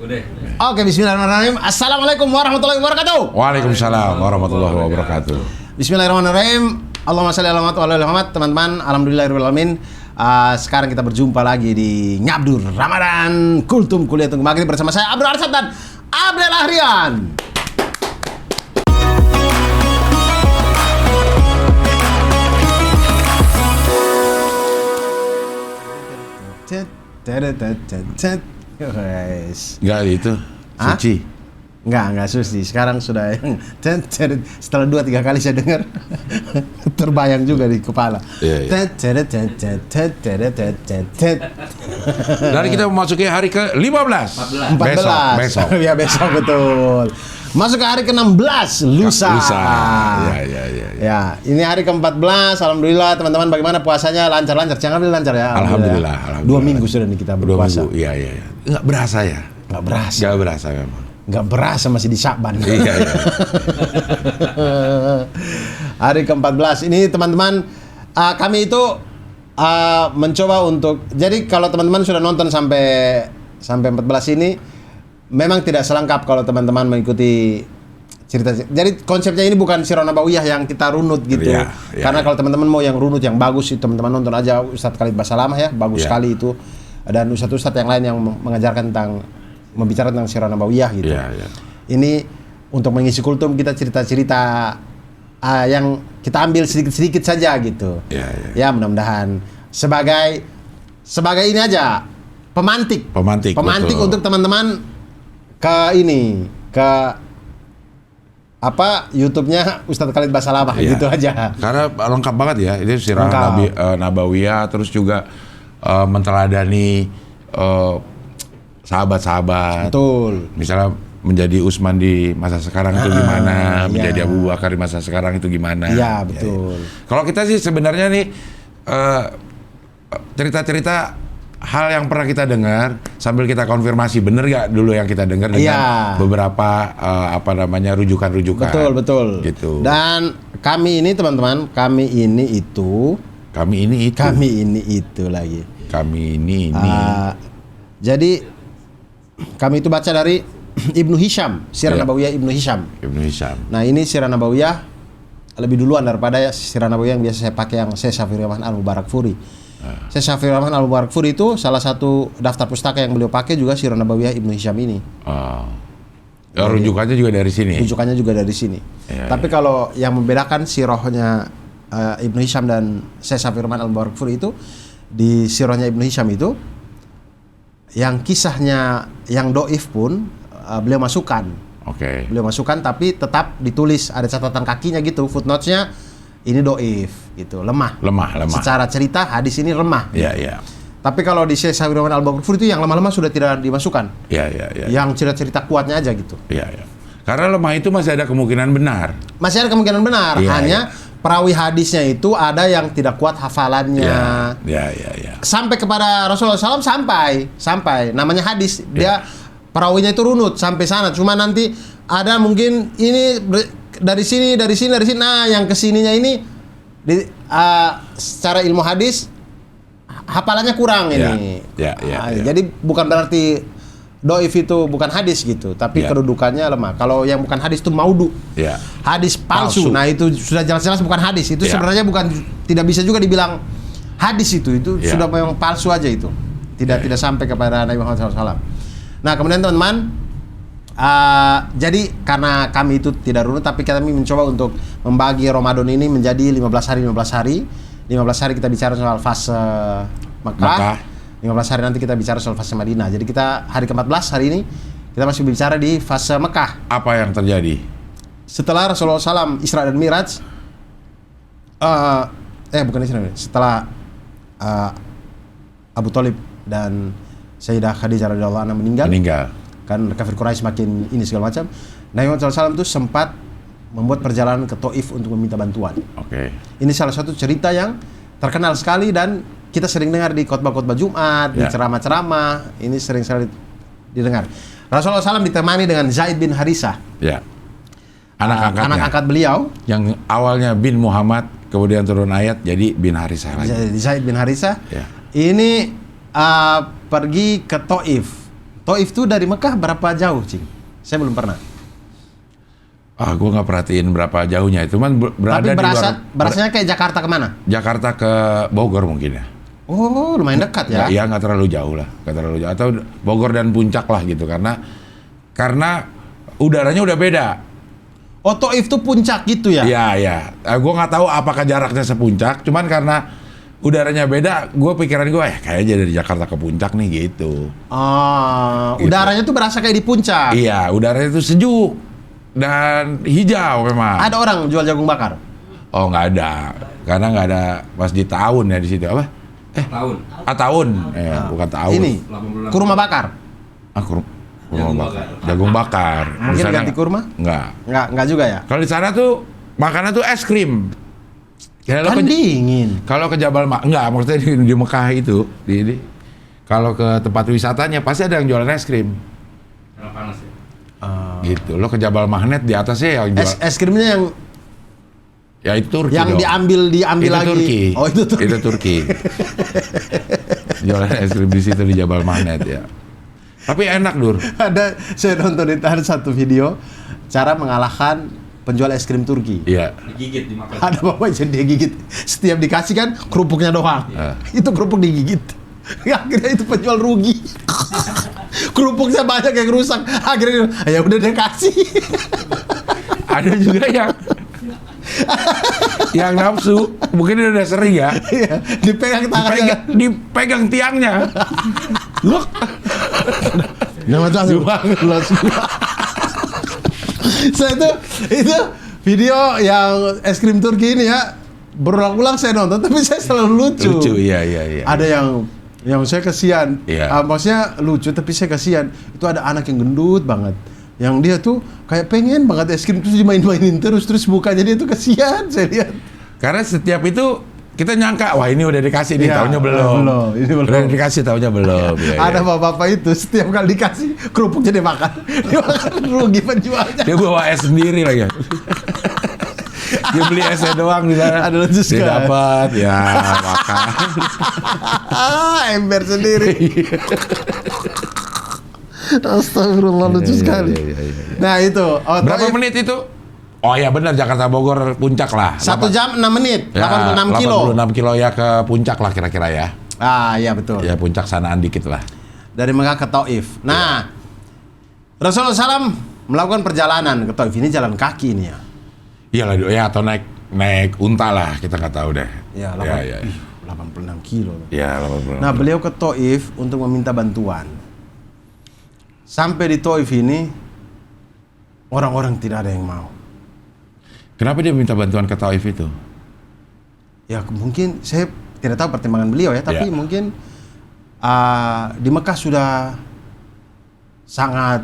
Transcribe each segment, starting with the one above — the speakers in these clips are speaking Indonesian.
Oke, bismillahirrahmanirrahim. Assalamualaikum warahmatullahi wabarakatuh. Waalaikumsalam warahmatullahi wabarakatuh. Bismillahirrahmanirrahim. Allahumma shalli ala Muhammad. Teman-teman, alhamdulillahirabbil alamin. Sekarang kita berjumpa lagi di Ngabdur Ramadan Kultum Kuliah Tunggu Maghrib bersama saya Abdul Arsad dan Abdel Ahrian. Enggak itu suci. Enggak suci. Sekarang sudah yang setelah 2-3 kali saya dengar terbayang juga di kepala. Dan kita memasuki hari ke-15. 14. Besok. Ya, besok betul. Masuk ke hari ke-16 lusa. Ya, ini hari ke-14. Alhamdulillah teman-teman, bagaimana puasanya? Lancar-lancar. Jangan lancar ya. Alhamdulillah. 2 minggu sudah nih kita berpuasa. 2 minggu. Iya. Enggak berasa ya? Enggak berasa. Enggak berasa memang. Enggak berasa masih di Syakban. Iya. Hari ke-14 ini teman-teman, kami itu mencoba untuk, jadi kalau teman-teman sudah nonton sampai 14 ini, memang tidak selengkap kalau teman-teman mengikuti cerita. Jadi konsepnya ini bukan Sirah Nabawiyah yang kita runut gitu. Karena kalau teman-teman mau yang runut yang bagus itu teman-teman nonton aja Ustadz Khalid Basalamah ya, bagus sekali itu. Dan ustadz-ustadz yang lain yang mengajarkan tentang membicarakan tentang Sirah Nabawiyah gitu. Ini untuk mengisi kultum kita cerita-cerita yang kita ambil sedikit-sedikit saja gitu. Ya mudah-mudahan sebagai ini aja pemantik untuk teman-teman ke YouTube-nya Ustadz Khalid Basalamah gitu aja. Karena lengkap banget ya, ini Sirah Nabawiyah, terus juga menteladani sahabat-sahabat. Betul. Misalnya menjadi Utsman di masa sekarang itu gimana, menjadi Abu Bakar di masa sekarang itu gimana. Iya, betul. Kalau kita sih sebenarnya nih cerita-cerita hal yang pernah kita dengar sambil kita konfirmasi bener gak dulu yang kita dengar dengan beberapa rujukan-rujukan. Betul. Gitu. Dan kami ini teman-teman, kami ini itu lagi. Jadi kami itu baca dari Ibnu Hisham, Sirah Nabawiyah Ibnu Hisham. Nah, ini Sirah Nabawiyah lebih duluan daripada Sirah Nabawiyah yang biasa saya pakai, yang Syekh Syafii Rahman Al-Mubarakfuri. Syekh Syafii Rahman Al-Mubarakfuri itu salah satu daftar pustaka yang beliau pakai juga Sirah Nabawiyah Ibnu Hisham ini. Rujukannya juga dari sini. Tapi kalau yang membedakan sirahnya Ibnu Hisham dan Syekh Syafii Rahman Al-Mubarakfuri itu, di sirahnya Ibnu Hisham itu yang kisahnya yang doif pun beliau masukkan. Beliau masukkan tapi tetap ditulis, ada catatan kakinya gitu, footnotes-nya ini doif gitu, lemah. Secara cerita hadis ini lemah. Tapi kalau di Syekh Syafii Rahman Al-Mubarakfuri itu yang lemah-lemah sudah tidak dimasukkan. Yang cerita-cerita kuatnya aja gitu. Karena lemah itu masih ada kemungkinan benar. Hanya perawi hadisnya itu ada yang tidak kuat hafalannya. Sampai kepada Rasulullah SAW sampai namanya hadis, dia perawinya itu runut sampai sana. Cuma nanti ada mungkin ini dari sini. Nah, yang kesininya ini secara ilmu hadis hafalannya kurang ini. Jadi bukan berarti doif itu bukan hadis gitu, tapi kedudukannya lemah. Kalau yang bukan hadis itu maudhu, hadis palsu. Nah, itu sudah jelas-jelas bukan hadis. Itu sebenarnya tidak bisa juga dibilang hadis itu sudah memang palsu aja itu. Tidak sampai kepada Nabi Muhammad SAW. Nah, kemudian teman-teman, jadi karena kami itu tidak runut, tapi kami mencoba untuk membagi Ramadan ini menjadi 15 hari. 15 hari kita bicara soal fase Mekah. 15 hari nanti kita bicara soal fase Madinah. Jadi kita hari ke-14 hari ini kita masih bicara di fase Mekah. Apa yang terjadi? Setelah Rasulullah SAW Isra dan Miraj, bukan Isra, setelah Abu Thalib dan Sayyidah Khadijah radhiyallahu anha meninggal. Kan kafir Quraisy makin ini segala macam. Nabi Muhammad SAW itu sempat membuat perjalanan ke Taif untuk meminta bantuan. Ini salah satu cerita yang terkenal sekali dan kita sering dengar di khotbah-khotbah Jumat, di ceramah-ceramah, ini sering sekali didengar. Rasulullah SAW ditemani dengan Zaid bin Harisah. Anak angkat beliau. Yang awalnya bin Muhammad, kemudian turun ayat jadi bin Harisah lagi. Zaid bin Harisah. Ini pergi ke Taif. Taif tuh dari Mekah berapa jauh, Cing? Saya belum pernah. Gue nggak perhatiin berapa jauhnya, cuman berada Tapi di luar. berasanya kayak Jakarta kemana? Jakarta ke Bogor mungkin ya. Oh, lumayan dekat ya. Iya, nggak terlalu jauh lah, nggak terlalu jauh. Atau Bogor dan Puncak lah gitu, karena udaranya udah beda. Oh, Taif tuh puncak gitu ya? Iya. Gue nggak tahu apakah jaraknya sepuncak, cuman karena udaranya beda, pikiran gue kayaknya dari Jakarta ke Puncak nih gitu. Oh, Gitu. udaranya tuh berasa kayak di puncak. Iya, udaranya itu sejuk dan hijau memang. Ada orang jual jagung bakar? Oh, nggak ada, karena nggak ada Masjid Taun ya di situ apa? Tahun. Taun, bukan Taun. Ini, kurma bakar? Kurma bakar. Jagung bakar. Di Mungkin sana ganti kurma? Enggak juga ya? Kalau di sana tuh makanan tuh es krim. Kan dingin. Kalau ke Jabal enggak, maksudnya di Mekah itu, kalau ke tempat wisatanya pasti ada yang jualan es krim. Karena panas ya. Gitu. Lo ke Jabal Mahnet di atasnya yang jual. Es krimnya yang Ya itu Turki yang dong. diambil itu lagi. Turki. Oh, itu Turki. Itu Turki. Jualan es krim di situ di Jabal Mahnet ya. Tapi enak, Dur. Saya nonton itu ada satu video cara mengalahkan penjual es krim Turki. Iya. Digigit dimakan. Ada bapak jadi dia gigit. Setiap dikasih kan kerupuknya doang. Itu kerupuk digigit. Akhirnya itu penjual rugi. Kerupuknya banyak yang rusak. Akhirnya ya udah dia kasih. Ada juga yang nafsu, mungkin dia udah sering ya. Iya, dipegang tangannya. Dipegang tiangnya. Look. Saya itu video yang es krim Turki ini ya berulang-ulang saya nonton, tapi saya selalu lucu. Lucu, iya. Ada yang saya kasihan. Iya. Maksudnya lucu tapi saya kasihan. Itu ada anak yang gendut banget. Yang dia tuh kayak pengen banget es krim terus dimain-mainin terus mukanya dia tuh kasihan saya lihat. Karena setiap itu kita nyangka, wah ini udah dikasih nih, Iya, taunya belum. ini belum. Udah dikasih, taunya belum. Iya. Ada bapak-bapak itu setiap kali dikasih kerupuknya dia makan rugi penjualnya. Dia bawa es sendiri lagi. Dia beli esnya doang di sana. Ada lucu Dia sekali. dapat, ya makan. Ember sendiri. Astagfirullah, lucu sekali. Iya. Nah itu. Berapa menit itu? Oh ya benar, Jakarta Bogor Puncak lah. 1 jam 6 menit, Ya, 86 kilo. 86 kilo ya ke Puncak lah kira-kira ya. Iya betul. Ya Puncak sanaan dikit lah. Dari Mekah ke Taif. Nah, Rasulullah SAW melakukan perjalanan ke Taif ini jalan kaki ini ya. Iyalah, ya atau naik unta lah, kita nggak tahu deh. Ya, 86 kilo. Ya, 86. Nah, beliau ke Taif untuk meminta bantuan. Sampai di Taif ini orang-orang tidak ada yang mau. Kenapa dia minta bantuan ke Taif itu? Ya mungkin saya tidak tahu pertimbangan beliau ya, tapi Ya. mungkin di Mekah sudah sangat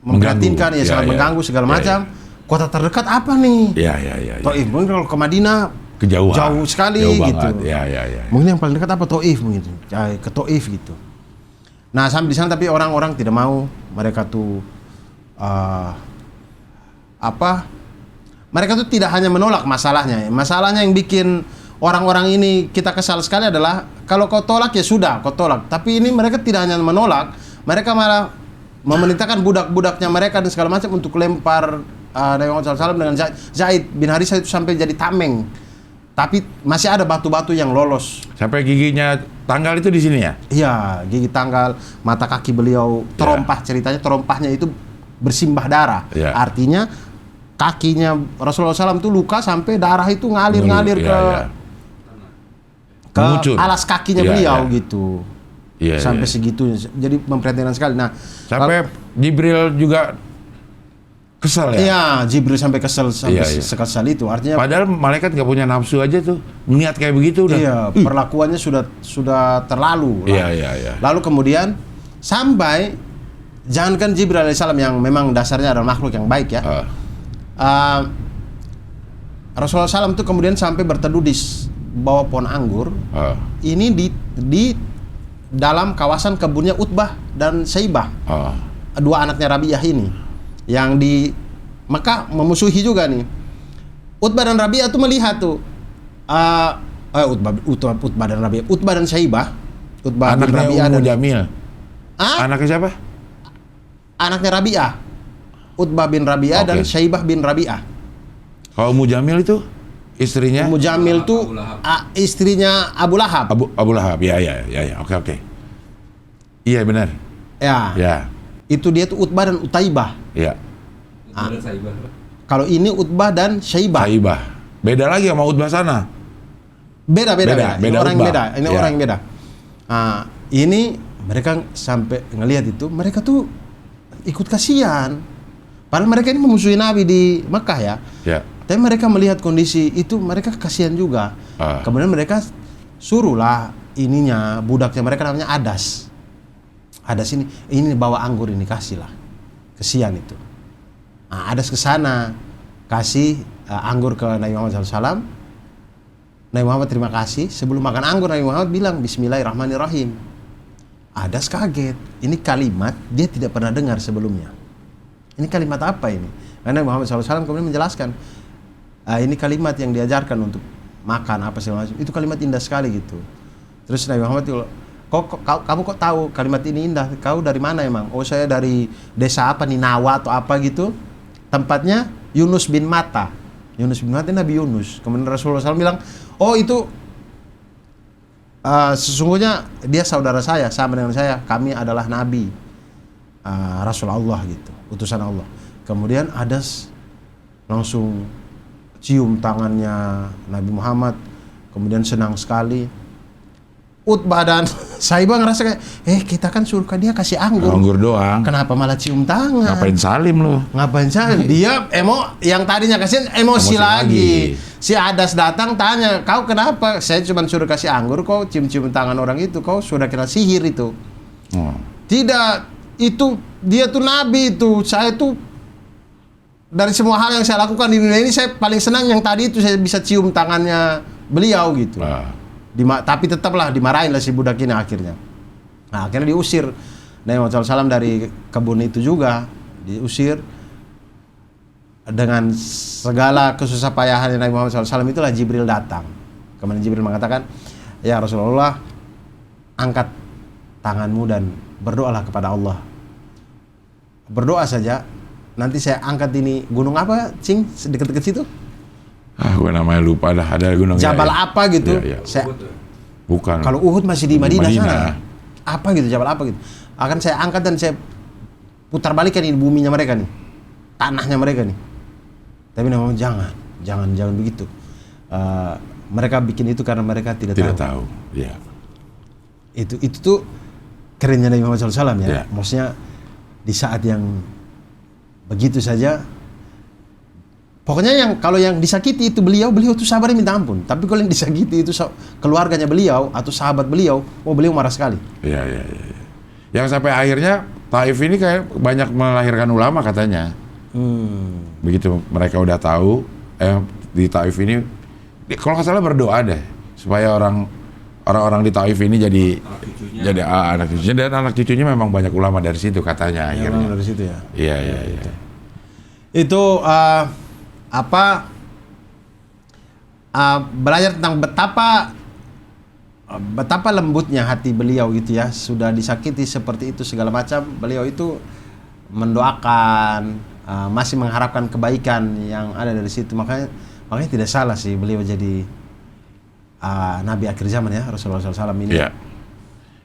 memprihatinkan, Mengganggu. sangat Ya. mengganggu segala Ya, macam. Kota terdekat apa nih? Ya. Taif. Mungkin kalau ke Madinah Kejauhan. jauh sekali Jauh gitu. banget. Ya. Mungkin yang paling dekat apa Taif mungkin. Ke Taif gitu. Nah, sampai di sana tapi orang-orang tidak mau. Mereka tuh mereka tuh tidak hanya menolak masalahnya. Masalahnya yang bikin orang-orang ini kita kesal sekali adalah kalau kau tolak ya sudah, kau tolak. Tapi ini mereka tidak hanya menolak, mereka malah memerintahkan budak-budaknya mereka dan segala macam untuk lempar Nabi Muhammad SAW dengan Zaid bin Harisah itu sampai jadi tameng. Tapi masih ada batu-batu yang lolos. Sampai giginya tanggal itu di sini ya? Iya, gigi tanggal, mata kaki beliau terompah, ceritanya terompahnya itu bersimbah darah. Ya. Artinya kakinya Rasulullah SAW itu luka sampai darah itu ngalir ke Mengucur. alas kakinya Ya, beliau ya. gitu. Iya. Sampai segitunya. Jadi memprihatinkan sekali. Nah, Sampai Jibril juga kesel ya? iya, Jibril sampai kesel sampai Iya. sekesal itu. Artinya Padahal malaikat nggak punya nafsu aja tuh. Niat kayak begitu udah. iya, perlakuannya sudah terlalu. Iya. Lalu kemudian sampai jangankan Jibril alaihissalam yang memang dasarnya adalah makhluk yang baik ya. Rasulullah SAW itu kemudian sampai berteduh di bawah pohon anggur. Ini di dalam kawasan kebunnya Utbah dan Syaibah. Dua anaknya Rabi'ah ini. Yang di Mekah memusuhi juga nih. Utbah dan Rabi'ah tuh melihat tuh. Utbah dan Rabi'ah. Utbah dan Syaibah. Utbah bin Anaknya Rabi'ah Ummu dan Jamil. Anaknya siapa? Anaknya Rabi'ah. Utbah bin Rabi'ah dan Oke. Syaibah bin Rabi'ah. Kalau Ummu Jamil itu istrinya Ummu Jamil tuh Abu Lahab. istrinya Abu Lahab. Abu Lahab. Ya. Oke. Iya benar. Ya. Ya. Itu dia tuh Utbah dan Utaibah. Ya. Ada Saibah. Kalau ini Utbah dan Syaibah. Saibah. Beda lagi sama Utbah sana. Beda. Ini Beda orang yang Utbah. beda. Ini Ya. orang yang beda. Ini mereka sampai ngelihat itu, mereka tuh ikut kasihan. Padahal mereka ini memusuhi Nabi di Mekah ya. Ya. Tapi mereka melihat kondisi itu, mereka kasihan juga. Kemudian mereka suruhlah ininya, budaknya mereka namanya Adas. Adas ini bawa anggur ini, kasihlah. Kesian itu. Adas ke sana, kasih anggur ke Nabi Muhammad SAW. Nabi Muhammad terima kasih. Sebelum makan anggur, Nabi Muhammad bilang Bismillahirrahmanirrahim. Adas kaget. Ini kalimat dia tidak pernah dengar sebelumnya. Ini kalimat apa ini? Karena Nabi Muhammad SAW kemudian menjelaskan, ini kalimat yang diajarkan untuk makan apa segala macam. Itu kalimat indah sekali gitu. Terus Nabi Muhammad itu, kamu kok tahu kalimat ini indah? Kau dari mana emang? Oh, saya dari desa apa, Ninawa atau apa gitu. Tempatnya Yunus bin Matta. Yunus bin Matta Nabi Yunus. Kemudian Rasulullah SAW bilang, oh itu sesungguhnya dia saudara saya, sama dengan saya. Kami adalah Nabi, Rasulullah gitu, utusan Allah. Kemudian Adas langsung cium tangannya Nabi Muhammad, kemudian senang sekali. Utbah dan Saibah ngerasa kayak, kita kan suruh dia kasih anggur. Anggur doang. Kenapa malah cium tangan? Ngapain salim lu? Ngapain salim? Dia yang tadinya kasihan emosi lagi. Si Adas datang tanya, kau kenapa? Saya cuma suruh kasih anggur, kau cium-cium tangan orang itu, kau sudah kena sihir itu. Tidak, itu dia tuh Nabi itu. Saya tuh dari semua hal yang saya lakukan di dunia ini, saya paling senang yang tadi itu saya bisa cium tangannya beliau gitu. Tapi tetaplah dimarahin lah si budak ini akhirnya. Nah, akhirnya diusir Nabi Muhammad SAW dari kebun itu juga, diusir dengan segala kesusah payahan Nabi Muhammad SAW. Itulah Jibril datang. Kemudian Jibril mengatakan, ya Rasulullah, angkat tanganmu dan berdoalah kepada Allah. Berdoa saja. Nanti saya angkat ini gunung apa, Cing? Dekat-dekat situ? Gue namanya lupa dah. Ada gunung Jabal apa gitu? Ya. Bukan. Kalau Uhud masih di Madinah Madinah. sana. Apa gitu, Jabal apa gitu. Akan saya angkat dan saya putar balikan ini buminya mereka nih. Tanahnya mereka nih. Tapi Nabi Muhammad jangan begitu. Mereka bikin itu karena mereka tidak tahu. Ya. Itu tuh kerennya Nabi Muhammad SAW ya. Ya. Maksudnya di saat yang begitu saja. Pokoknya kalau yang disakiti itu beliau tuh sabar minta ampun. Tapi kalau yang disakiti itu keluarganya beliau atau sahabat beliau, beliau marah sekali. Iya. Yang sampai akhirnya Taif ini kayak banyak melahirkan ulama katanya. Begitu mereka udah tahu, di Taif ini, kalau nggak salah berdoa deh supaya orang-orang di Taif ini jadi anak cucunya, dan anak cucunya memang banyak ulama dari situ katanya akhirnya. Dari situ ya. Iya. Itu belajar tentang betapa lembutnya hati beliau gitu ya, sudah disakiti seperti itu segala macam, beliau itu mendoakan, masih mengharapkan kebaikan yang ada dari situ. Makanya tidak salah sih beliau jadi Nabi akhir zaman ya, Rasulullah SAW ini.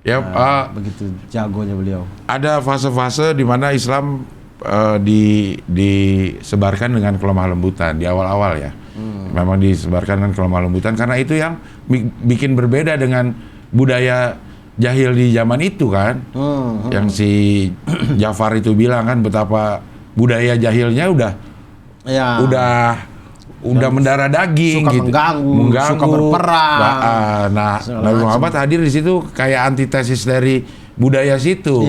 Ya, begitu jagonya beliau. Ada fase-fase di mana Islam disebarkan dengan kelemah lembutan di awal-awal ya. Memang disebarkan dengan kelemah lembutan karena itu yang bikin berbeda dengan budaya jahil di zaman itu kan. Yang si Ja'far itu bilang kan betapa budaya jahilnya udah mendarah daging suka gitu. mengganggu, suka berperang. Nabi Muhammad hadir di situ kayak antitesis dari budaya situ.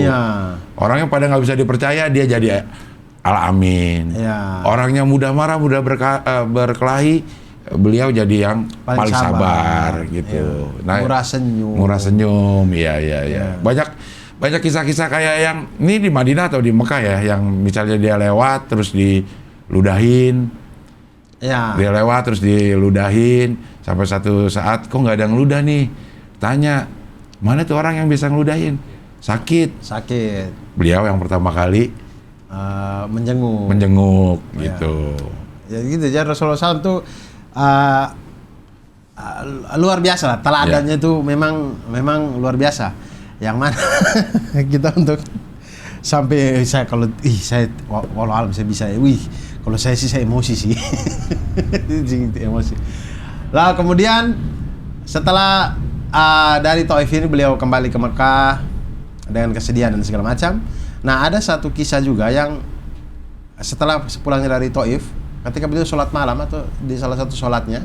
Orang yang pada nggak bisa dipercaya dia jadi al-amin. Orangnya mudah marah, mudah berkelahi, beliau jadi yang paling sabar gitu. Murah senyum. Iya. Banyak kisah-kisah kayak yang ini di Madinah atau di Mekah ya, yang misalnya dia lewat terus diludahin. Dia lewat terus diludahin sampai satu saat kok nggak ada ngeludah nih. Tanya, mana tuh orang yang bisa ngeludahin? sakit. Beliau yang pertama kali menjenguk gitu. Ya gitu. Jadi Rasulullah SAW tuh luar biasa lah. Teladannya tuh memang luar biasa. Yang mana kita untuk sampai saya walau alam saya bisa kalau saya sih saya emosi sih. Emosi. Lalu kemudian setelah dari Taif ini beliau kembali ke Mekah dengan kesedihan dan segala macam. Nah, ada satu kisah juga yang setelah sepulangnya dari Taif, ketika beliau sholat malam atau di salah satu sholatnya,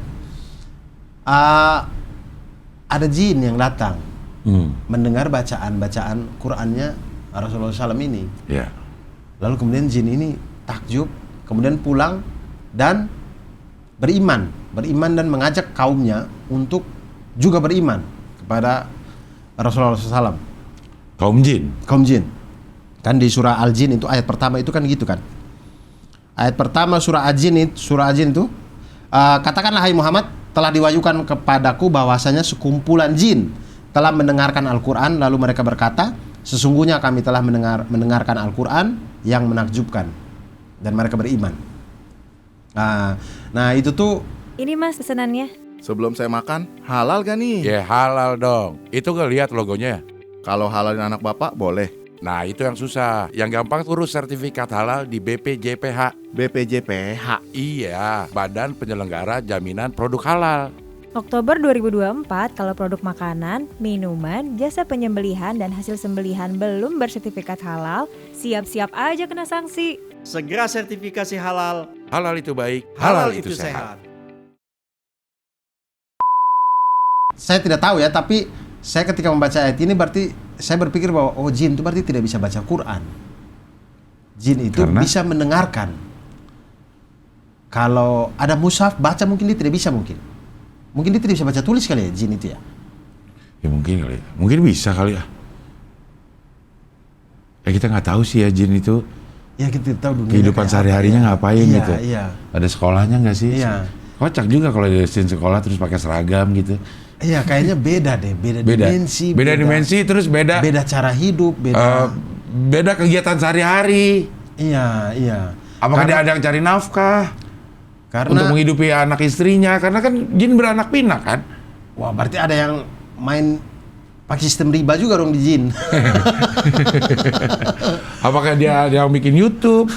ada jin yang datang mendengar bacaan Qur'annya Rasulullah SAW ini. Yeah. Lalu kemudian jin ini takjub, kemudian pulang dan beriman dan mengajak kaumnya untuk juga beriman kepada Rasulullah SAW. Kaum jin. Kan di surah Al-Jin itu ayat pertama itu kan gitu kan. Ayat pertama surah Al-Jin itu katakanlah hai Muhammad, telah diwahyukan kepadaku bahwasanya sekumpulan jin telah mendengarkan Al-Quran, lalu mereka berkata, sesungguhnya kami telah mendengarkan Al-Quran yang menakjubkan, dan mereka beriman. Nah itu tuh. Ini Mas pesanannya. Sebelum saya makan, halal gak nih? Ya halal dong. Itu gak lihat logonya? Kalau halalin anak bapak, boleh. Nah itu yang susah. Yang gampang urus sertifikat halal di BPJPH. BPJPH? Iya, Badan Penyelenggara Jaminan Produk Halal. Oktober 2024, kalau produk makanan, minuman, jasa penyembelihan, dan hasil sembelihan belum bersertifikat halal, siap-siap aja kena sanksi. Segera sertifikasi halal. Halal itu baik, halal itu sehat. Saya tidak tahu ya, tapi saya ketika membaca ayat ini berarti saya berpikir bahwa jin itu berarti tidak bisa baca Quran. Jin itu bisa mendengarkan. Kalau ada mushaf baca mungkin dia tidak bisa mungkin. Mungkin dia tidak bisa baca tulis kali ya, jin itu ya? Ya mungkin kali ya. Mungkin bisa kali ya. Ya kita nggak tahu sih ya jin itu. Ya kita tahu dunia kehidupan sehari-harinya ngapain gitu. Iya. Ada sekolahnya nggak sih? Iya. Kocak juga kalau di sekolah terus pakai seragam gitu. Iya, kayaknya beda deh, beda dimensi. Beda dimensi, terus beda cara hidup, beda kegiatan sehari-hari. Iya. Apakah dia ada yang cari nafkah? Untuk menghidupi anak istrinya, karena kan jin beranak pinak kan. Wah, berarti ada yang main pakai sistem riba juga dong di jin. Apakah dia yang bikin YouTube?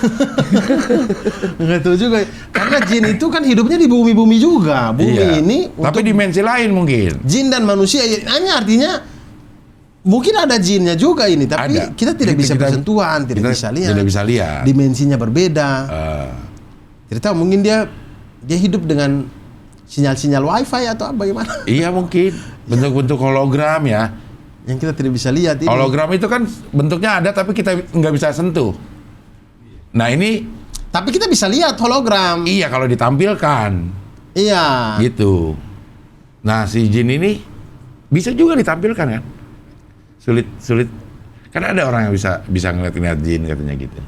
Nggak tahu juga. Karena jin itu kan hidupnya di bumi-bumi juga. Bumi ini tapi dimensi lain mungkin. Jin dan manusia, ini artinya mungkin ada jinnya juga ini, tapi kita tidak bisa bersentuhan, tidak bisa lihat. Dimensinya berbeda. Tidak tahu, mungkin dia hidup dengan sinyal-sinyal wifi atau apa bagaimana? Iya mungkin, bentuk-bentuk hologram ya. Yang kita tidak bisa lihat ini. Hologram itu kan bentuknya ada tapi kita nggak bisa sentuh. Nah ini. Tapi kita bisa lihat hologram. Iya kalau ditampilkan. Iya. Gitu. Nah si jin ini bisa juga ditampilkan kan? Sulit. Karena ada orang yang bisa ngeliat jin katanya gitu.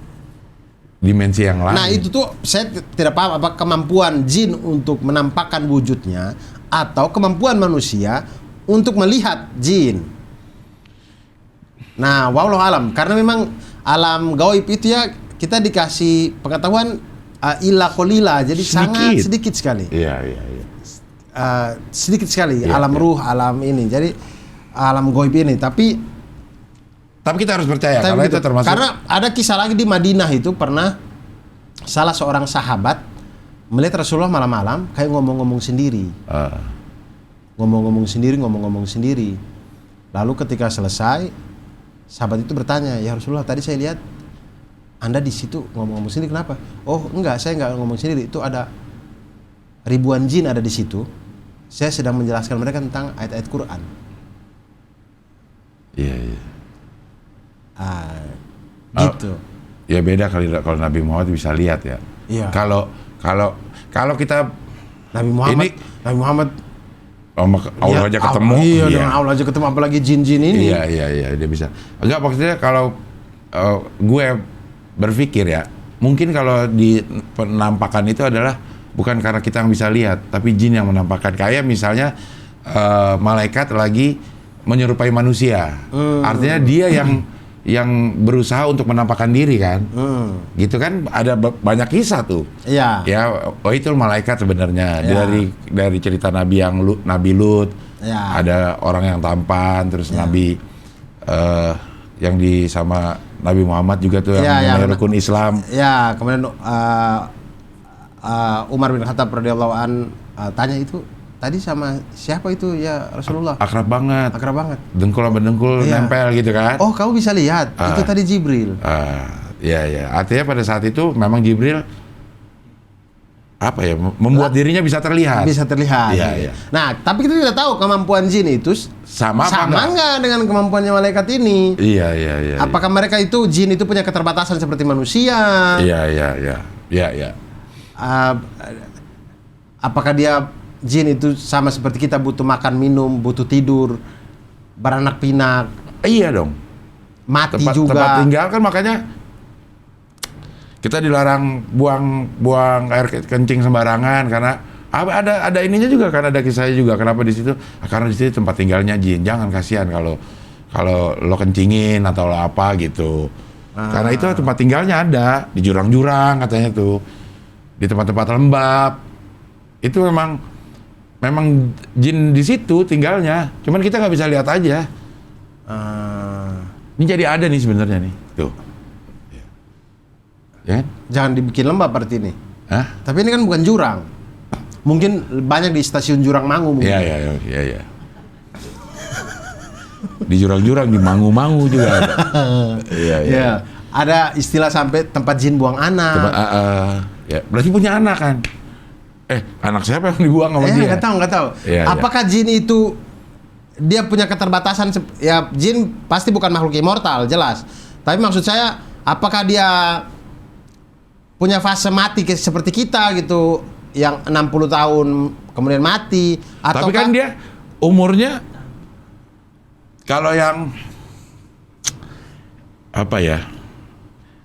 Dimensi yang lain. Nah itu tuh saya tidak paham apa kemampuan jin untuk menampakkan wujudnya atau kemampuan manusia untuk melihat jin. Nah wallahu alam, karena memang alam gaib itu ya kita dikasih pengetahuan illa qalila, jadi sangat sedikit sekali. Iya. Sedikit sekali alam ruh, alam ini. Jadi alam gaib ini, tapi kita harus percaya karena itu termasuk. Karena ada kisah lagi di Madinah itu pernah salah seorang sahabat melihat Rasulullah malam-malam kayak ngomong-ngomong sendiri. Ngomong-ngomong sendiri. Lalu ketika selesai, sahabat itu bertanya, "Ya Rasulullah, tadi saya lihat Anda di situ ngomong-ngomong sendiri, kenapa?" "Oh, enggak, saya enggak ngomong sendiri. Itu ada ribuan jin ada di situ. Saya sedang menjelaskan mereka tentang ayat-ayat Quran." Iya. Gitu. Ya beda kalau Nabi Muhammad bisa lihat ya. Iya. Kalau kita Nabi Muhammad Allah aja ketemu. Iya, dengan Allah aja ketemu, apalagi jin-jin ini. Iya, dia bisa. Enggak, maksudnya kalau gue berpikir ya, mungkin kalau di penampakan itu adalah bukan karena kita yang bisa lihat, tapi jin yang menampakkan. Kayak misalnya malaikat lagi menyerupai manusia. Artinya dia yang berusaha untuk menampakkan diri kan. Gitu kan, ada banyak kisah tuh. Iya. Ya, itu malaikat sebenarnya. Ya. Dari cerita Nabi Nabi Lut. Ya. Ada orang yang tampan, terus Nabi yang sama Nabi Muhammad juga tuh yang mengenai rukun Islam. Ya, kemudian Umar bin Khattab radhiyallahu an tanya itu tadi sama siapa itu ya Rasulullah? Akrab banget. Akrab banget. Dengkul sama dengkul nempel gitu kan. Oh, kamu bisa lihat. Itu tadi Jibril. Ya. Artinya pada saat itu memang Jibril membuat dirinya bisa terlihat. Bisa terlihat. Iya. Nah, tapi kita tidak tahu kemampuan jin itu sama nggak dengan kemampuannya malaikat ini. Iya. Apakah mereka itu jin itu punya keterbatasan seperti manusia? Iya. Apakah dia jin itu sama seperti kita, butuh makan minum, butuh tidur, beranak pinak? Iya dong. Mati juga. Tempat tinggal kan, makanya kita dilarang buang air kencing sembarangan karena ada ininya juga kan, ada kisahnya juga. Kenapa di situ? Karena di situ tempat tinggalnya jin. Jangan, kasihan kalau lo kencingin atau lo apa gitu. Karena itu tempat tinggalnya ada di jurang-jurang katanya tuh, di tempat-tempat lembab. Itu memang jin di situ tinggalnya. Cuman kita nggak bisa lihat aja. Ini jadi ada nih sebenarnya nih tuh. Ya? Jangan dibikin lembab berarti ini. Hah? Tapi ini kan bukan jurang. Mungkin banyak di stasiun Jurang Mangu mungkin. Iya. Di jurang-jurang, di Mangu-Mangu juga ada. Iya. Ada istilah sampai tempat jin buang anak. Ya, berarti punya anak kan? Anak siapa yang dibuang sama dia? Nggak tahu. Iya. Apakah jin itu dia punya keterbatasan? Ya, jin pasti bukan makhluk immortal, jelas. Tapi maksud saya, apakah dia punya fase mati seperti kita gitu, yang 60 tahun kemudian mati? Tapi kan dia umurnya, kalau yang apa ya?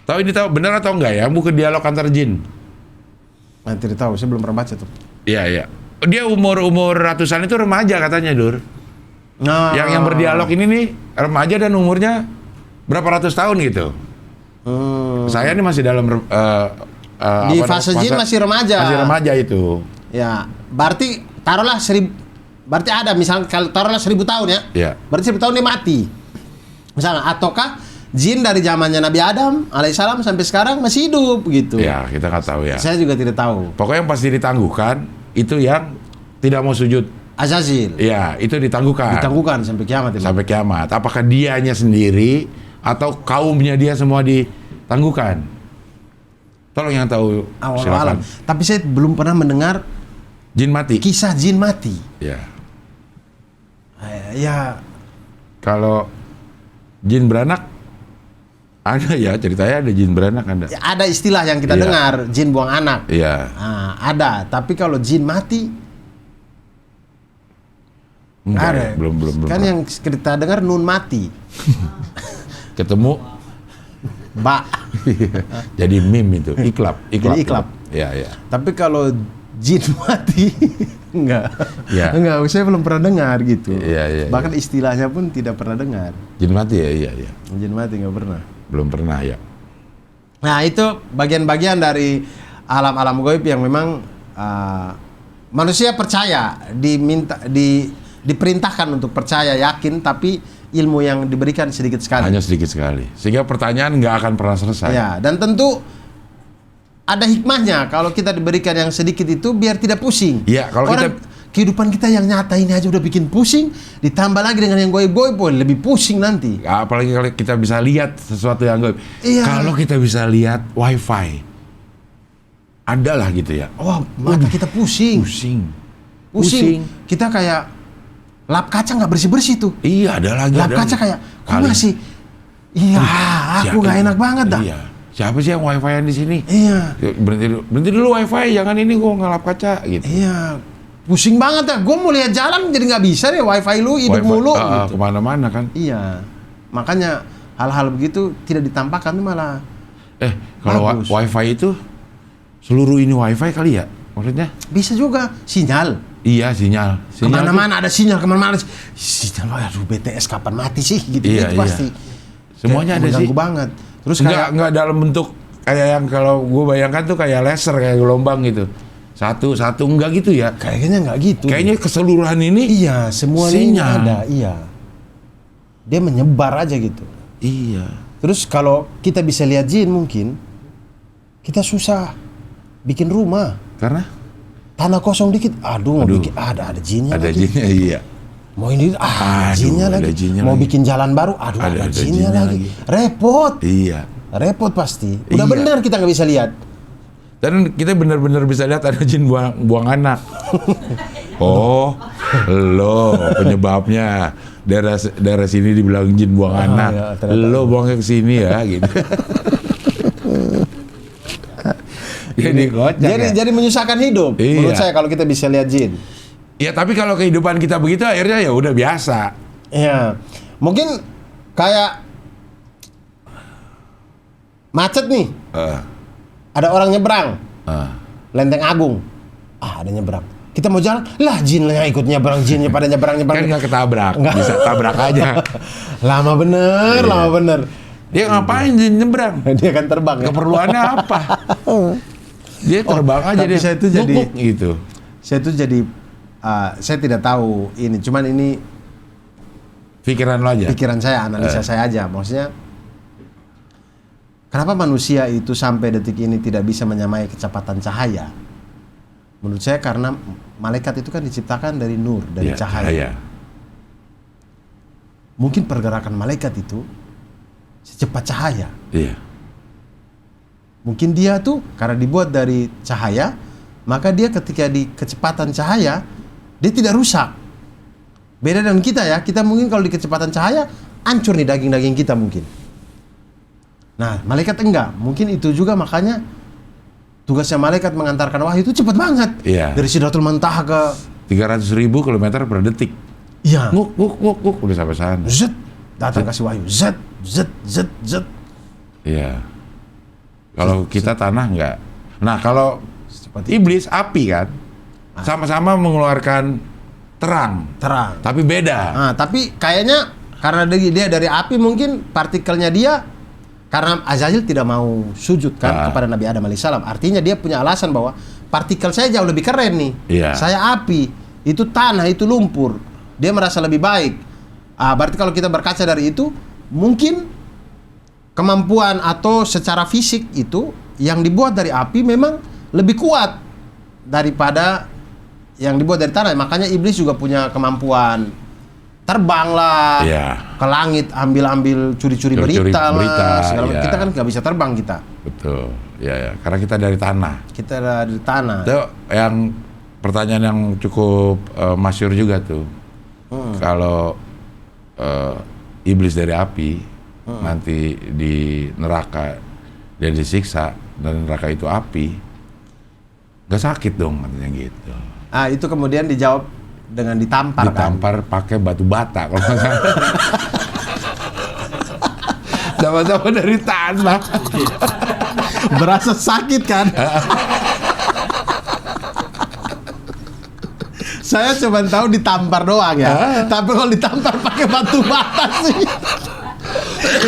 Tahu benar atau enggak ya? Bukan dialog antar jin. Nanti tahu, saya belum pernah baca tuh. Iya. Dia umur ratusan itu remaja katanya, Dur. Nah. Yang berdialog ini nih remaja dan umurnya berapa ratus tahun gitu. Saya ini masih dalam di fase jin masih remaja. Masih remaja itu. Ya, berarti taruhlah berarti ada misalnya kalau taruhlah 1000 tahun ya. Iya. Berarti 1000 tahun dia mati. Misalnya, ataukah jin dari zamannya Nabi Adam alaihissalam sampai sekarang masih hidup gitu. Ya, kita nggak tahu ya. Saya juga tidak tahu. Pokoknya yang pasti ditangguhkan itu yang tidak mau sujud. Azazil. Iya, itu ditangguhkan. Ditangguhkan sampai kiamat ini. Sampai kiamat. Apakah dianya sendiri atau kaumnya dia semua ditangguhkan? Tolong yang tahu silakan. Tapi saya belum pernah mendengar jin mati. Kisah jin mati. Ya. Ya. Kalau jin beranak ada ya, ceritanya ada jin beranak ada. Ya, ada istilah yang kita dengar, jin buang anak. Iya. Ada, tapi kalau jin mati enggak, ada. Ya, belum. Kan yang kita dengar nun mati. Ketemu jadi meme itu, iklap. Jadi iklap. Iya. Tapi kalau jin mati enggak. Ya. Enggak, saya belum pernah dengar gitu. Iya. Bahkan istilahnya pun tidak pernah dengar. Jin mati ya, iya. Jin mati enggak pernah. Belum pernah ya. Nah, itu bagian-bagian dari alam-alam gaib yang memang manusia percaya, diperintahkan untuk percaya, yakin, tapi ilmu yang diberikan sedikit sekali. Hanya sedikit sekali. Sehingga pertanyaan nggak akan pernah selesai. Ya, dan tentu ada hikmahnya kalau kita diberikan yang sedikit itu biar tidak pusing. Iya, kalau kehidupan kita yang nyata ini aja udah bikin pusing, ditambah lagi dengan yang goib-goib, lebih pusing nanti. Apalagi kalau kita bisa lihat sesuatu yang goib. Iya. Kalau kita bisa lihat wifi, adalah gitu ya. Wah, mata kita pusing. Pusing. Kita kayak lap kaca nggak bersih-bersih tuh. Iya, ada lagi. Lap kaca kayak, kok masih? Iya, aku nggak enak banget dah. Iya. Siapa sih yang wifi-an di sini? Iya. Berhenti dulu wifi, jangan ini gua ngelap kaca gitu. Iya. Pusing banget dah. Gue mau lihat jalan jadi nggak bisa deh, wifi lu hidup mulu. Gitu. Kemana-mana kan? Iya. Makanya hal-hal begitu tidak ditampakkan tuh malah. Kalau wifi itu seluruh ini wifi kali ya? Maksudnya? Bisa juga sinyal. Iya, sinyal. Kemana-mana ada sinyal, kemana-mana sinyal. Aduh, BTS kapan mati sih? Gitu, iya, itu pasti. Semuanya ada sih. Mengganggu banget. Terus nggak dalam bentuk kayak yang kalau gue bayangkan tuh kayak laser, kayak gelombang gitu. Satu enggak gitu ya? Kayaknya nggak gitu. Kayaknya keseluruhan ini. Iya, semuanya ini ada. Iya. Dia menyebar aja gitu. Iya. Terus kalau kita bisa lihat jin mungkin kita susah bikin rumah. Karena? Tanah kosong dikit, aduh. Mau bikin ada jinnya ada lagi. Jinnya, iya. Mau ini jinnya lagi. Mau bikin jalan baru, aduh ada jinnya lagi. Repot. Iya. Repot pasti. Udah bener kita nggak bisa lihat. Dan kita benar-benar bisa lihat ada jin buang anak. Oh, lo penyebabnya daerah sini dibilang jin buang anak. Ya, lo buangnya ke sini ya, gitu. Jadi menyusahkan hidup. Iya. Menurut saya kalau kita bisa lihat jin. Ya tapi kalau kehidupan kita begitu akhirnya ya udah biasa. Iya. Mungkin kayak macet nih. Ada orang nyebrang. Lenteng Agung. Ada nyebrang. Kita mau jalan, lah jinnya ikut nyebrang, jinnya pada nyebrang. Kan nggak ketabrak, bisa tabrak aja. Lama bener. Dia ngapain jin nyebrang? Dia kan terbang. Keperluannya apa? Dia terbang aja dia. Saya itu jadi gitu. Saya itu jadi saya tidak tahu ini, cuman ini pikiran lo aja. Pikiran saya, analisa saya aja. Maksudnya kenapa manusia itu sampai detik ini tidak bisa menyamai kecepatan cahaya? Menurut saya karena malaikat itu kan diciptakan dari nur, dari cahaya. Mungkin pergerakan malaikat itu secepat cahaya. Iya. Mungkin dia tuh karena dibuat dari cahaya, maka dia ketika di kecepatan cahaya dia tidak rusak. Beda dengan kita ya, kita mungkin kalau di kecepatan cahaya hancur nih daging-daging kita mungkin. Nah, malaikat enggak. Mungkin itu juga makanya tugasnya malaikat mengantarkan wahyu itu cepat banget. Iya. Dari Sidratul Muntaha ke 300.000 kilometer per detik. Iya. Nguk udah sampai sana. Zet, datang kasih wahyu. Zet. Iya. Kalau kita tanah enggak. Nah, kalau iblis api kan sama-sama mengeluarkan terang. Tapi beda. Nah, tapi kayaknya karena dia dari api mungkin partikelnya dia karena Azazil tidak mau sujud kan kepada Nabi Adam alaihissalam. Artinya dia punya alasan bahwa partikel saya jauh lebih keren nih. Iya. Saya api, itu tanah, itu lumpur. Dia merasa lebih baik. Berarti kalau kita berkaca dari itu, mungkin kemampuan atau secara fisik itu yang dibuat dari api memang lebih kuat daripada yang dibuat dari tanah. Makanya iblis juga punya kemampuan terbang lah, ke langit, ambil curi-curi berita lah, segala macam. Kita kan nggak bisa terbang kita. Betul, ya. Karena kita dari tanah. Kita dari tanah. Itu yang pertanyaan yang cukup masyhur juga tuh. Kalau iblis dari api nanti di neraka dia disiksa dan neraka itu api, nggak sakit dong katanya gitu. Itu kemudian dijawab dengan ditampar pakai batu bata kalau nggak salah. Sama-sama dari tanah. Berasa sakit kan? Saya cuma tahu ditampar doang ya. Tapi kalau ditampar pakai batu bata sih,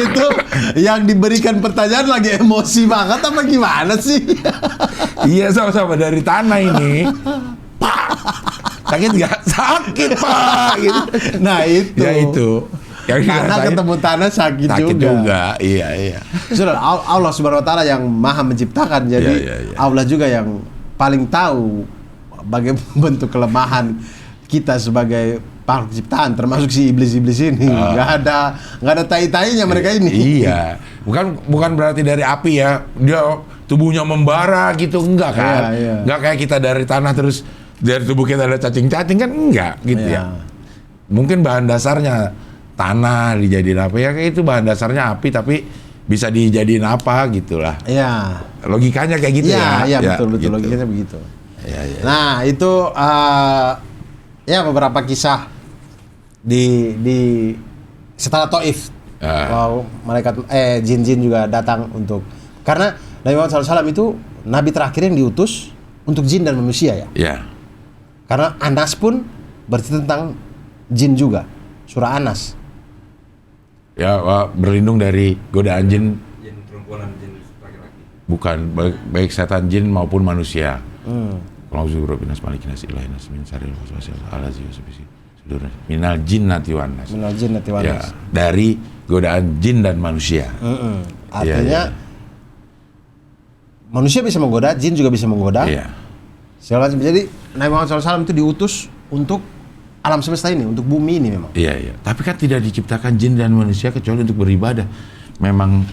itu yang diberikan pertanyaan lagi emosi banget apa gimana sih? Iya, sama-sama dari tanah ini. Sakit nggak? Sakit pak. Gitu. Nah itu. Ya itu. Karena ketemu tanah sakit juga. Iya. Sudah Allah Subhanahu Wa Taala yang maha menciptakan, jadi Allah juga yang paling tahu bagaimana bentuk kelemahan kita sebagai makhluk ciptaan, termasuk si iblis-iblis ini. Nggak ada tai-tainya mereka ini. Iya. Bukan berarti dari api ya. Dia tubuhnya membara gitu, enggak kan? Iya. Enggak kayak kita dari tanah terus dari tubuh kita ada cacing-cacing kan, enggak gitu ya. Mungkin bahan dasarnya tanah dijadiin apa ya, kayak itu bahan dasarnya api tapi bisa dijadiin apa gitulah. Iya. Logikanya kayak gitu ya. Iya, betul gitu. Logikanya begitu. Iya. Nah, itu ya beberapa kisah di setelah Taif. Wow, malaikat jin-jin juga datang untuk, karena Nabi Muhammad SAW itu nabi terakhir yang diutus untuk jin dan manusia ya. Ya. Karena Anas pun berarti tentang jin juga. Surah Anas. Ya, berlindung dari godaan jin. Jin perempuan dan jin laki-laki. Bukan, baik setan jin maupun manusia. Minal jinnati wan nas. Minal jinnati wan nas. Ya, dari godaan jin dan manusia. Artinya manusia bisa menggoda, jin juga bisa menggoda. Iya. Segala macam. Jadi Nabi Muhammad SAW itu diutus untuk alam semesta ini, untuk bumi ini memang. Iya, iya. Tapi kan tidak diciptakan jin dan manusia kecuali untuk beribadah. Memang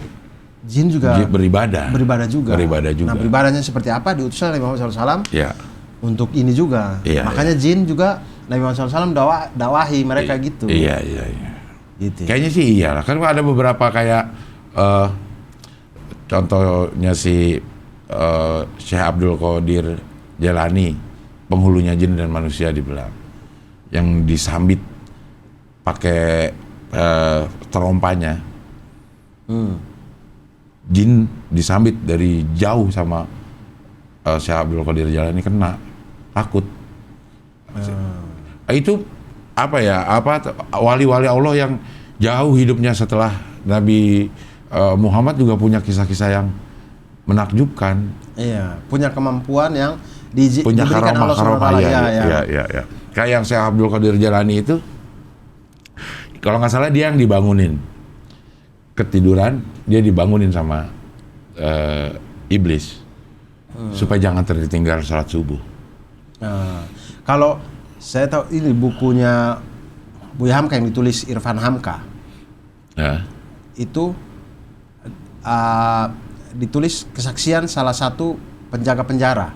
jin juga beribadah. Beribadah juga. Beribadah juga. Nah, beribadahnya seperti apa diutusnya Nabi Muhammad SAW? Iya. Untuk ini juga. Iya, makanya jin juga Nabi Muhammad SAW dakwahi mereka gitu. Iya, iya, iya. Gitu. Kayaknya sih iyalah. Kan ada beberapa kayak contohnya si Syekh Abdul Qadir Jalani, penghulunya jin dan manusia dibilang, yang disambit pakai terompanya. Jin disambit dari jauh sama Syekh Abdul Qadir Jalani, kena, takut. Itu apa ya? Wali-wali Allah yang jauh hidupnya setelah Nabi Muhammad juga punya kisah-kisah yang menakjubkan. Iya, punya kemampuan yang punya diberikan Allah SWT. Ya. Kayak yang Syekh Abdul Qadir Jalani itu, kalau nggak salah dia yang dibangunin, ketiduran, dia dibangunin sama iblis supaya jangan tertinggal salat subuh. Kalau saya tahu ini bukunya Buya Hamka yang ditulis Irfan Hamka, itu ditulis kesaksian salah satu penjaga penjara.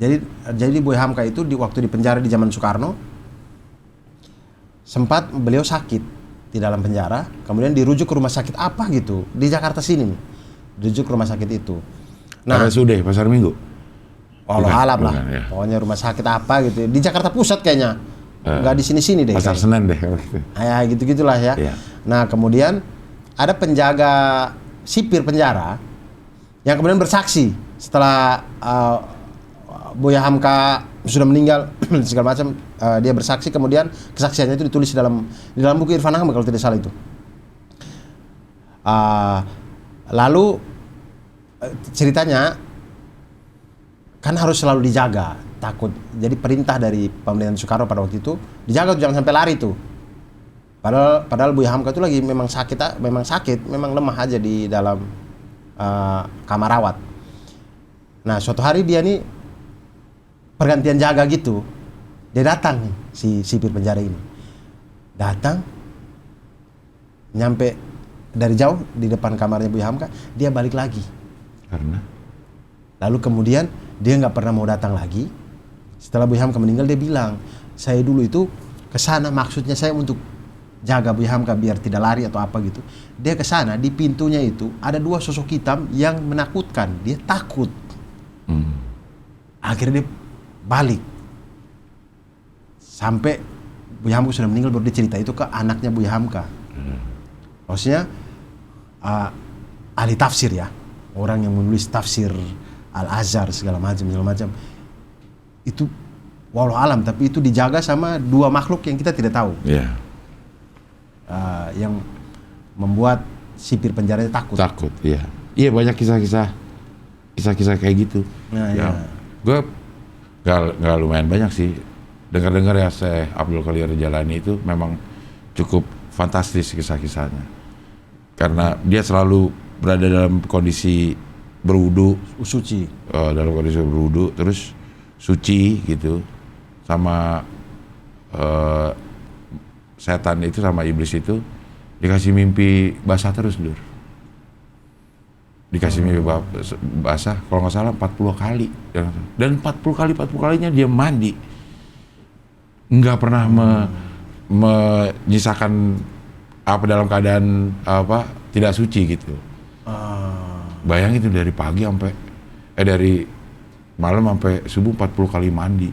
Jadi Buya Hamka itu waktu di penjara di zaman Soekarno, sempat beliau sakit di dalam penjara, kemudian dirujuk ke rumah sakit apa gitu di Jakarta sini nih, dirujuk ke rumah sakit itu. Nah, Allah alam lah, ya. Pokoknya rumah sakit apa gitu di Jakarta Pusat kayaknya, nggak di sini deh. Pasar Senen deh. Ya gitu-gitulah ya. Yeah. Nah kemudian ada penjaga sipir penjara yang kemudian bersaksi setelah Buya Hamka sudah meninggal segala macam, dia bersaksi, kemudian kesaksiannya itu ditulis di dalam buku Irfan Hamka kalau tidak salah itu. Lalu ceritanya kan harus selalu dijaga, takut. Jadi perintah dari pemerintahan Soekarno pada waktu itu dijaga tuh, jangan sampai lari tuh. Padahal Buya Hamka itu lagi memang sakit, memang lemah aja di dalam kamar rawat. Nah suatu hari dia nih pergantian jaga gitu, dia datang nih, si sipir penjara ini datang, nyampe dari jauh di depan kamarnya Buya Hamka, dia balik lagi. Karena? Lalu kemudian dia nggak pernah mau datang lagi. Setelah Buya Hamka meninggal, dia bilang, saya dulu itu kesana, maksudnya saya untuk jaga Buya Hamka biar tidak lari atau apa gitu. Dia kesana, di pintunya itu ada dua sosok hitam yang menakutkan, dia takut. Akhirnya dia balik. Sampai Buya Hamka sudah meninggal, baru dia cerita itu ke anaknya Buya Hamka. Maksudnya ahli tafsir ya, orang yang menulis tafsir Al-Azhar segala macam. Itu walau alam, tapi itu dijaga sama dua makhluk yang kita tidak tahu. Iya. Yang membuat sipir penjaranya takut. Takut, iya. Iya, banyak kisah-kisah kayak gitu. Nah, ya. iya. Gue nggak lumayan banyak sih. Dengar-dengar ya Syekh Abdul Qadir Jalani itu memang cukup fantastis kisah-kisahnya. Karena dia selalu berada dalam kondisi berwudu, Suci. dalam kondisi berwudu, terus suci gitu, sama setan itu sama iblis itu dikasih mimpi basah terus Dur. Dikasih mimpi basah, kalau nggak salah 40 kali, dan 40 kalinya dia mandi, nggak pernah menyisakan apa dalam keadaan apa tidak suci gitu. Bayangin itu dari pagi sampai dari malam sampai subuh 40 kali mandi.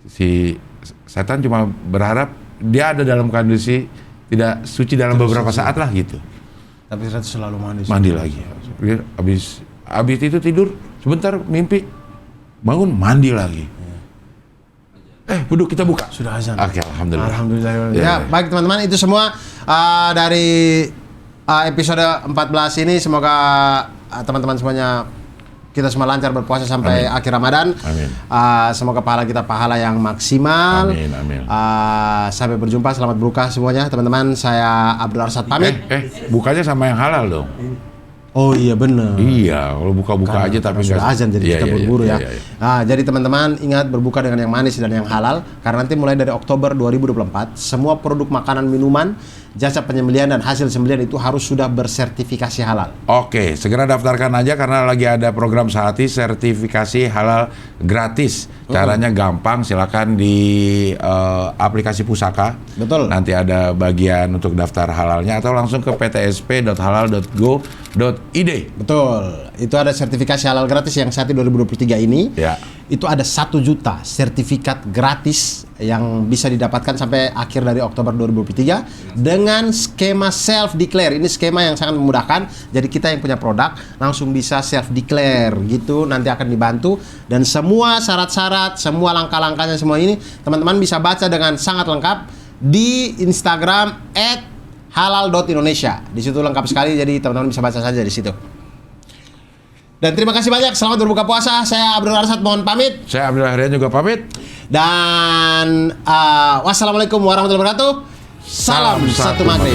Si setan cuma berharap dia ada dalam kondisi tidak suci dalam beberapa saat lah gitu. Tapi ternyata selalu mandi. Mandi lagi. Habis itu tidur sebentar mimpi bangun mandi lagi. Buduk kita buka. Sudah azan. Oke, alhamdulillah. Alhamdulillah. Ya, Ya, ya. baik teman-teman, itu semua dari episode 14 ini. Semoga teman-teman semuanya kita semua lancar berpuasa sampai akhir Ramadan. Amin. Semoga pahala kita pahala yang maksimal. Amin, amin. Sampai berjumpa, selamat berbuka semuanya teman-teman. Saya Abdul Arsad pamit. Bukanya sama yang halal dong. Oh iya benar. Iya, kalau buka-buka aja tapi sudah nggak- azan jadi Iya, kita iya, buru-buru iya, ya. iya, iya. Nah, jadi teman-teman ingat berbuka dengan yang manis dan yang halal karena nanti mulai dari Oktober 2024 semua produk makanan, minuman, jasa penyembelihan dan hasil sembelihan itu harus sudah bersertifikasi halal. Oke, segera daftarkan aja karena lagi ada program Sehati sertifikasi halal gratis. Caranya gampang, silakan di aplikasi Pusaka. Betul. Nanti ada bagian untuk daftar halalnya atau langsung ke ptsp.halal.go.id. Betul. Itu ada sertifikasi halal gratis yang saat 2023 ini. Ya. Itu ada 1 juta sertifikat gratis yang bisa didapatkan sampai akhir dari Oktober 2023 dengan skema self declare. Ini skema yang sangat memudahkan. Jadi kita yang punya produk langsung bisa self declare gitu, nanti akan dibantu dan semua syarat-syarat, semua langkah-langkahnya semua ini teman-teman bisa baca dengan sangat lengkap di Instagram @halal.indonesia. Di situ lengkap sekali, jadi teman-teman bisa baca saja di situ. Dan terima kasih banyak, selamat berbuka puasa. Saya Abdul Arsad mohon pamit. Saya Abdul Harian juga pamit. Dan wassalamualaikum warahmatullahi wabarakatuh. Salam Salam satu satu maghrib.